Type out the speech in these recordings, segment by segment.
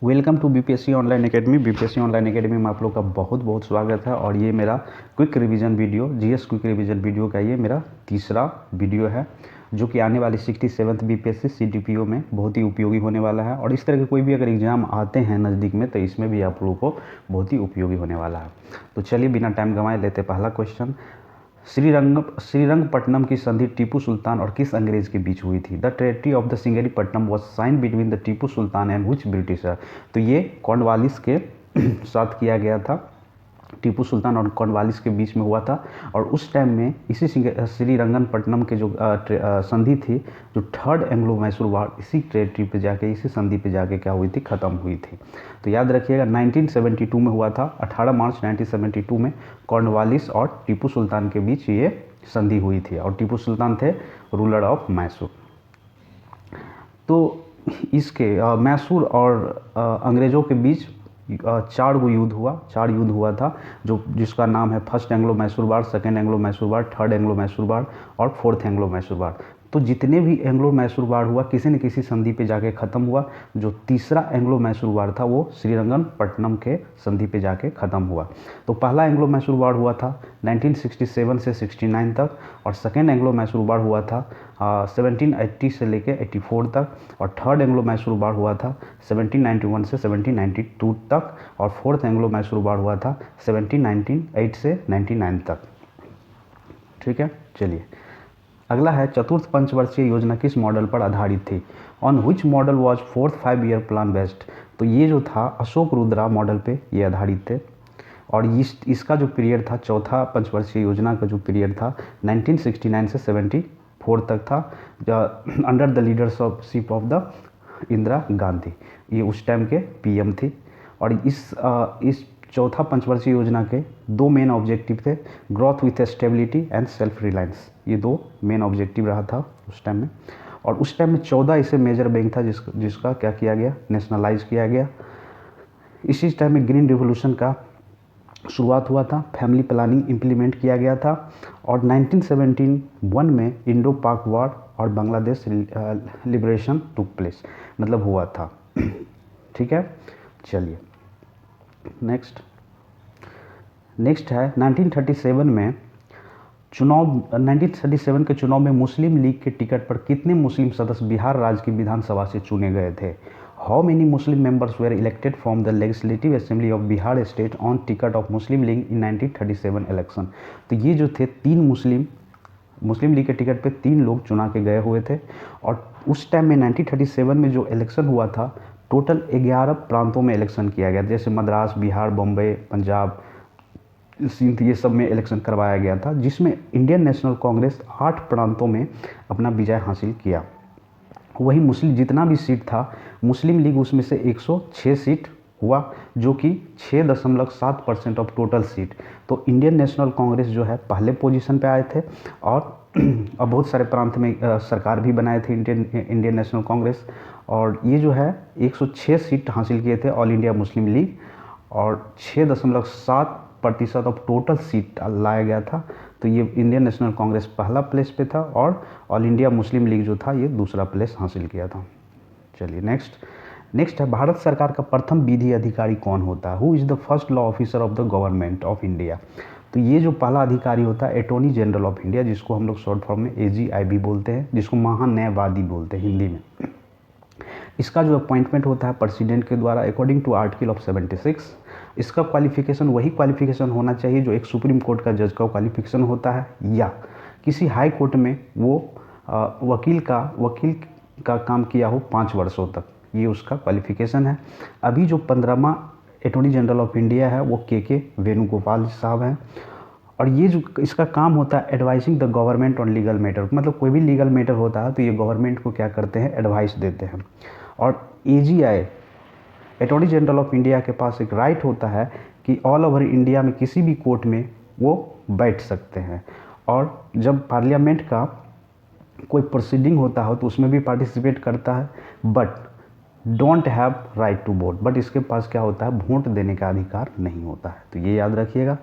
Welcome to BPSC online academy. BPSC online academy में आप लोग का बहुत बहुत स्वागत है। और ये मेरा quick revision video, GS quick revision video का ये मेरा तीसरा वीडियो है, जो कि आने वाली 67th बीपीएससी सीटीपीओ में बहुत ही उपयोगी होने वाला है। और इस तरह के कोई भी अगर एग्ज़ाम आते हैं नज़दीक में तो इसमें भी आप लोगों को बहुत ही उपयोगी होने वाला है। तो चलिए बिना टाइम गंवाए लेते पहला क्वेश्चन। श्रीरंगपट्टनम की संधि टीपू सुल्तान और किस अंग्रेज के बीच हुई थी? The treaty of the Seringapatam was signed between the Tipu Sultan and which Britisher? तो ये कॉर्नवालिस के साथ किया गया था। टीपू सुल्तान और कॉर्नवालिस के बीच में हुआ था। और उस टाइम में इसी श्रीरंगपट्टनम के जो संधि थी, जो थर्ड एंग्लो मैसूर वार, इसी ट्रेटी पे जाके, इसी संधि पे जाके क्या हुई थी, ख़त्म हुई थी। तो याद रखिएगा 1972 में हुआ था। 18 मार्च 1972 में कॉर्नवालिस और टीपू सुल्तान के बीच ये संधि हुई थी। और टीपू सुल्तान थे रूलर ऑफ मैसूर। तो इसके मैसूर और अंग्रेज़ों के बीच चार युद्ध हुआ था, जिसका नाम है फर्स्ट एंग्लो मैसूर वार, सेकेंड एंग्लो मैसूर वार, थर्ड एंग्लो मैसूर वार और फोर्थ एंग्लो मैसूर वार। तो जितने भी एंग्लो मैसूर वार हुआ, किसी न किसी संधि पे जाके ख़त्म हुआ। जो तीसरा एंग्लो मैसूर वार था वो श्रीरंगपट्टनम के संधि पे जाके ख़त्म हुआ। तो पहला एंग्लो मैसूर वार हुआ था 1967 से 69 तक, और सेकेंड एंग्लो मैसूर वार हुआ था 1780 से लेके 84 तक, और थर्ड एंग्लो मैसूर वार हुआ था 1791 से 1792 तक, और फोर्थ एंग्लो मैसूर वार हुआ था 1798 से 99 तक। ठीक है, चलिए अगला है, चतुर्थ पंचवर्षीय योजना किस मॉडल पर आधारित थी? On which model was fourth 5 year plan based? तो ये जो था अशोक रुद्रा मॉडल पे ये आधारित थे। और इसका जो पीरियड था, चौथा पंचवर्षीय योजना का जो पीरियड था 1969 से 74 तक था, under the leadership of the Indira Gandhi. ये उस टाइम के पीएम थी। और इस चौथा पंचवर्षीय योजना के दो मेन ऑब्जेक्टिव थे, growth with stability and self reliance. ये दो मेन ऑब्जेक्टिव रहा था उस टाइम में। और उस टाइम में 14 इसे मेजर बैंक था जिसका क्या किया गया, नेशनलाइज किया गया। इसी टाइम में ग्रीन रिवोल्यूशन का शुरुआत हुआ था, फैमिली प्लानिंग इम्प्लीमेंट किया गया था। और 1971 में इंडो पाक वॉर और बांग्लादेश लिबरेशन टुक प्लेस, मतलब हुआ था। ठीक है, चलिए नेक्स्ट है 1937 के चुनाव में मुस्लिम लीग के टिकट पर कितने मुस्लिम सदस्य बिहार राज्य की विधानसभा से चुने गए थे? How many Muslim members were elected from the legislative assembly of Bihar state on ticket of Muslim League in 1937 election? तो ये जो थे तीन मुस्लिम लीग के टिकट पे 3 लोग चुना के गए हुए थे। और उस टाइम में 1937 में जो इलेक्शन हुआ था, टोटल 11 प्रांतों में इलेक्शन किया गया, जैसे मद्रास, बिहार, बम्बई, पंजाब, सिंध, ये सब में इलेक्शन करवाया गया था, जिसमें इंडियन नेशनल कांग्रेस 8 प्रांतों में अपना विजय हासिल किया। वही मुस्लिम जितना भी सीट था, मुस्लिम लीग उसमें से 106 सीट हुआ, जो कि 6.7% ऑफ टोटल सीट। तो इंडियन नेशनल कांग्रेस जो है पहले पोजीशन पे आए थे। और बहुत सारे प्रांत में सरकार भी बनाए थे इंडियन नेशनल कांग्रेस। और ये जो है 106 सीट हासिल किए थे ऑल इंडिया मुस्लिम लीग, और 6.7% ऑफ टोटल सीट लाया गया था। तो ये इंडियन नेशनल कांग्रेस पहला प्लेस पे था, और ऑल इंडिया मुस्लिम लीग जो था ये दूसरा प्लेस हासिल किया था। चलिए नेक्स्ट है, भारत सरकार का प्रथम विधि अधिकारी कौन होता है? Who is the first law officer of the government of India? तो ये जो पहला अधिकारी होता है अटॉर्नी जनरल ऑफ इंडिया, जिसको हम लोग शॉर्ट फॉर्म में AGIB बोलते हैं, जिसको महान्यायवादी बोलते हैं हिंदी में। इसका जो अपॉइंटमेंट होता है प्रेसिडेंट के द्वारा अकॉर्डिंग टू आर्टिकल ऑफ 76। इसका क्वालिफिकेशन वही क्वालिफिकेशन होना चाहिए जो एक सुप्रीम कोर्ट का जज का क्वालिफिकेशन होता है, या किसी हाई कोर्ट में वो वकील का काम किया हो 5 वर्षों तक, ये उसका क्वालिफिकेशन है। अभी जो 15वां अटॉर्नी जनरल ऑफ इंडिया है वो के वेणुगोपाल साहब हैं। और ये जो इसका काम होता है advising the government on legal matter, मतलब कोई भी लीगल मैटर होता है तो ये गवर्नमेंट को क्या करते हैं, एडवाइस देते हैं। और AGI attorney general of India के पास एक राइट होता है कि ऑल ओवर इंडिया में किसी भी कोर्ट में वो बैठ सकते हैं। और जब पार्लियामेंट का कोई प्रोसीडिंग होता हो तो उसमें भी पार्टिसिपेट करता है, but don't have right to vote. But इसके पास क्या होता है, वोट देने का अधिकार नहीं होता है। तो ये याद रखिएगा,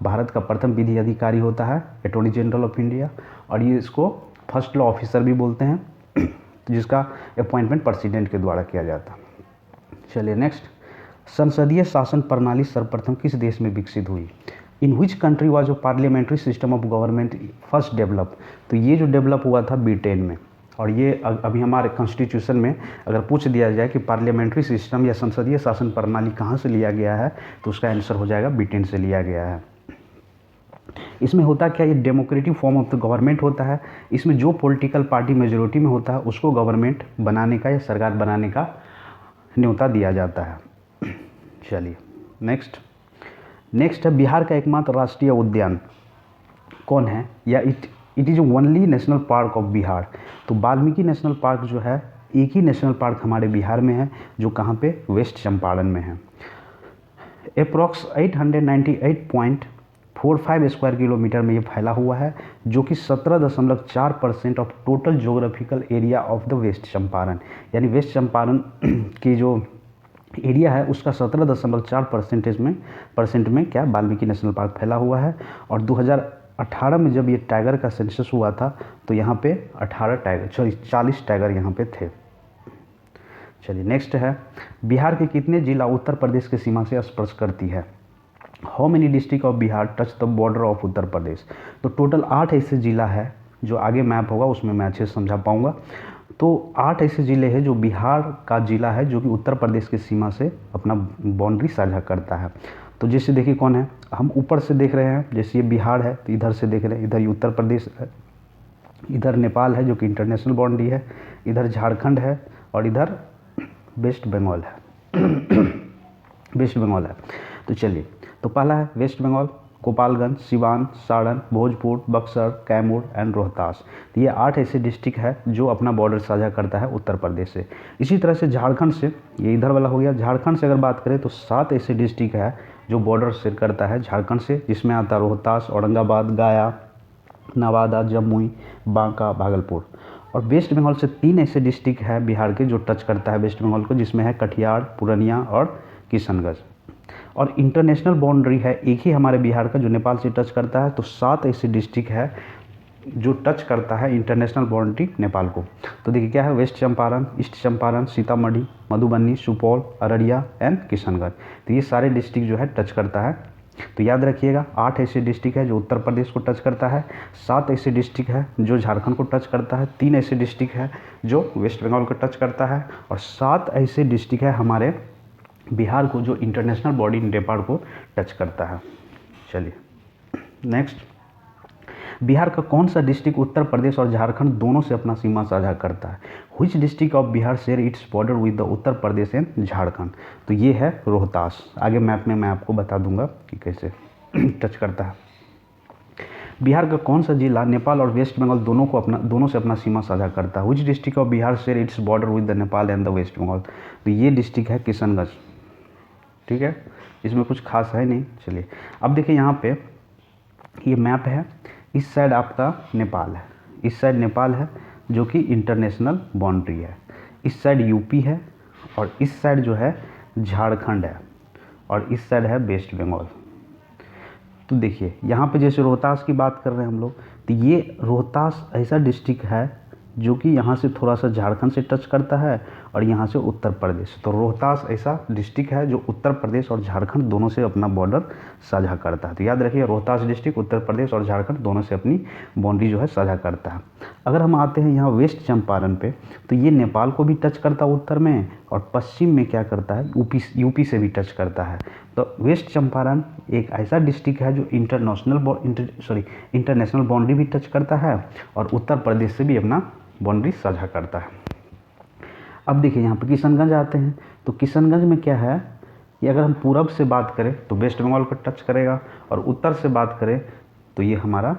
भारत का प्रथम विधि अधिकारी होता है अटॉर्नी जनरल ऑफ इंडिया, और ये इसको फर्स्ट लॉ ऑफिसर भी बोलते हैं, जिसका अपॉइंटमेंट प्रेसिडेंट के द्वारा किया जाता है। चलिए नेक्स्ट, संसदीय शासन प्रणाली सर्वप्रथम किस देश में विकसित हुई? इन विच कंट्री वाज जो parliamentary system of government first develop? तो ये जो डेवलप हुआ था ब्रिटेन में, और ये अभी हमारे कॉन्स्टिट्यूशन में अगर पूछ दिया जाए कि पार्लियामेंट्री सिस्टम या संसदीय शासन प्रणाली कहाँ से लिया गया है, तो उसका आंसर हो जाएगा ब्रिटेन से लिया गया है। इसमें होता क्या, ये democratic form of the government होता है। इसमें जो पॉलिटिकल पार्टी मेजोरिटी में होता है उसको गवर्नमेंट बनाने का या सरकार बनाने का न्योता दिया जाता है। चलिए नेक्स्ट है, बिहार का एकमात्र राष्ट्रीय उद्यान कौन है, या it is only national park of Bihar? तो वाल्मीकि नेशनल पार्क जो है, एक ही नेशनल पार्क हमारे बिहार में है, जो कहाँ पे, वेस्ट चंपारण में है। अप्रॉक्स 898.45 स्क्वायर किलोमीटर में ये फैला हुआ है, जो कि 17.4% of total geographical area of the West Champaran, यानी वेस्ट चंपारण की जो एरिया है उसका 17.4% में क्या, वाल्मीकि नेशनल पार्क फैला हुआ है। और 2018 में जब ये टाइगर का सेंसस हुआ था तो यहाँ पे 40 टाइगर यहाँ पे थे। चलिए नेक्स्ट है, बिहार के कितने जिला उत्तर प्रदेश के सीमा से स्पर्श करती है? How many district of Bihar touch the border of Uttar Pradesh? तो टोटल 8 ऐसे जिला है, जो आगे मैप होगा उसमें मैं अच्छे से समझा पाऊँगा। तो 8 ऐसे ज़िले हैं जो बिहार का ज़िला है, जो कि उत्तर प्रदेश की सीमा से अपना बाउंड्री साझा करता है। तो जैसे देखिए कौन है, हम ऊपर से देख रहे हैं, जैसे ये बिहार है तो इधर से देख रहे हैं, इधर उत्तर प्रदेश है, इधर नेपाल है जो कि इंटरनेशनल बाउंड्री है, इधर झारखंड है, और इधर वेस्ट बंगाल है। वेस्ट बंगाल है। तो चलिए, तो पहला है वेस्ट बंगाल, गोपालगंज, सिवान, सारण, भोजपुर, बक्सर, कैमूर एंड रोहतास। तो ये 8 ऐसे डिस्ट्रिक्ट है जो अपना बॉर्डर साझा करता है उत्तर प्रदेश से। इसी तरह से झारखंड से, ये इधर वाला हो गया, झारखंड से अगर बात करें तो 7 ऐसे डिस्ट्रिक्ट है जो बॉर्डर शेयर करता है झारखंड से, जिसमें आता है रोहतास, औरंगाबाद, गया, नवादा, जमुई, बांका, भागलपुर। और वेस्ट बंगाल से 3 ऐसे डिस्ट्रिक्ट है बिहार के जो टच करता है वेस्ट बंगाल को, जिसमें है कटिहार, पूर्णिया और किशनगंज। और इंटरनेशनल बाउंड्री है एक ही हमारे बिहार का जो नेपाल से टच करता है। तो 7 ऐसे डिस्ट्रिक्ट है जो टच करता है इंटरनेशनल बाउंड्री नेपाल को। तो देखिए क्या है, West Champaran, East Champaran, Sitamarhi, Madhubani, Supaul, Araria and Kishanganj. तो ये सारे डिस्ट्रिक्ट जो है टच करता है। तो याद रखिएगा, 8 ऐसे डिस्ट्रिक्ट है जो उत्तर प्रदेश को टच करता है, 7 ऐसे डिस्ट्रिक्ट है जो झारखंड को टच करता है, 3 ऐसे डिस्ट्रिक्ट है जो वेस्ट बंगाल को टच करता है, और 7 ऐसे डिस्ट्रिक्ट है हमारे बिहार को जो इंटरनेशनल बॉडी नेपाल को टच करता है। चलिए नेक्स्ट, बिहार का कौन सा डिस्ट्रिक्ट उत्तर प्रदेश और झारखंड दोनों से अपना सीमा साझा करता है? Which district of Bihar share its border with the Uttar Pradesh and Jharkhand? तो ये है रोहतास। आगे मैप में मैं आपको बता दूंगा कि कैसे टच करता है। बिहार का कौन सा जिला नेपाल और वेस्ट बंगाल दोनों से अपना सीमा साझा करता है? Which district of Bihar share its border with the Nepal and the West Bengal? तो ये डिस्ट्रिक्ट है किशनगंज। ठीक है, इसमें कुछ खास है नहीं। चलिए अब देखिए, यहाँ पे ये मैप है, इस साइड आपका नेपाल है, इस साइड नेपाल है जो कि इंटरनेशनल बाउंड्री है, इस साइड यूपी है, और इस साइड जो है झारखंड है, और इस साइड है वेस्ट बंगाल। तो देखिए यहाँ पे जैसे रोहतास की बात कर रहे हैं हम लोग, तो ये रोहतास ऐसा डिस्ट्रिक्ट है जो कि यहाँ से थोड़ा सा झारखंड से टच करता है और यहाँ से उत्तर प्रदेश। तो रोहतास ऐसा डिस्ट्रिक्ट है जो उत्तर प्रदेश और झारखंड दोनों से अपना बॉर्डर साझा करता है। तो याद रखिए, रोहतास डिस्ट्रिक्ट उत्तर प्रदेश और झारखंड दोनों से अपनी बाउंड्री जो है साझा करता है। अगर हम आते हैं यहाँ वेस्ट चंपारण पे, तो ये नेपाल को भी टच करता है उत्तर में, और पश्चिम में क्या करता है, यूपी से भी टच करता है। तो वेस्ट चंपारण एक ऐसा डिस्ट्रिक्ट है जो इंटरनेशनल बाउंड्री भी टच करता है और उत्तर प्रदेश से भी अपना बाउंड्री साझा करता है। अब देखिए यहाँ पर किशनगंज आते हैं, तो किशनगंज में क्या है, ये अगर हम पूरब से बात करें तो वेस्ट बंगाल को टच करेगा, और उत्तर से बात करें तो ये हमारा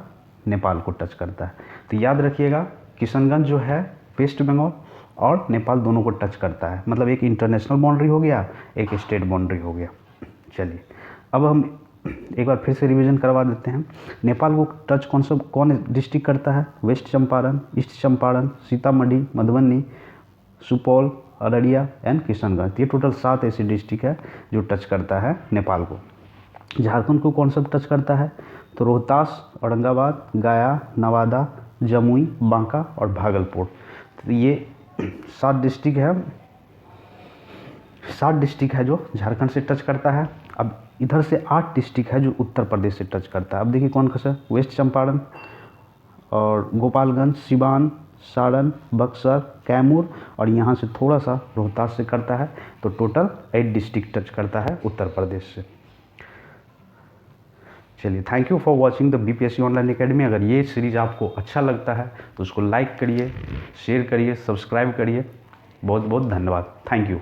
नेपाल को टच करता है। तो याद रखिएगा, किशनगंज जो है वेस्ट बंगाल और नेपाल दोनों को टच करता है, मतलब एक इंटरनेशनल बाउंड्री हो गया, एक स्टेट बाउंड्री हो गया। चलिए अब हम एक बार फिर से रिवीजन करवा देते हैं। नेपाल को टच कौन डिस्ट्रिक्ट करता है? West Champaran, East Champaran, Sitamarhi, Madhubani, Supaul, Araria and Kishanganj. ये टोटल 7 ऐसी डिस्ट्रिक्ट है जो टच करता है नेपाल को। झारखंड को कौन सा टच करता है? तो रोहतास, औरंगाबाद, गया, नवादा, जमुई, बांका और भागलपुर। तो ये 7 डिस्ट्रिक्ट है 7 डिस्ट्रिक्ट है जो झारखंड से टच करता है। अब इधर से 8 डिस्ट्रिक्ट है जो उत्तर प्रदेश से टच करता है। अब देखिए कौन कौन सा, वेस्ट चंपारण और गोपालगंज, सिवान, सारण, बक्सर, कैमूर और यहाँ से थोड़ा सा रोहतास से करता है। तो टोटल 8 डिस्ट्रिक्ट टच करता है उत्तर प्रदेश से। चलिए, thank you for watching the BPSC online academy. अगर ये सीरीज़ आपको अच्छा लगता है तो उसको लाइक करिए, शेयर करिए, सब्सक्राइब करिए। बहुत बहुत धन्यवाद। Thank you.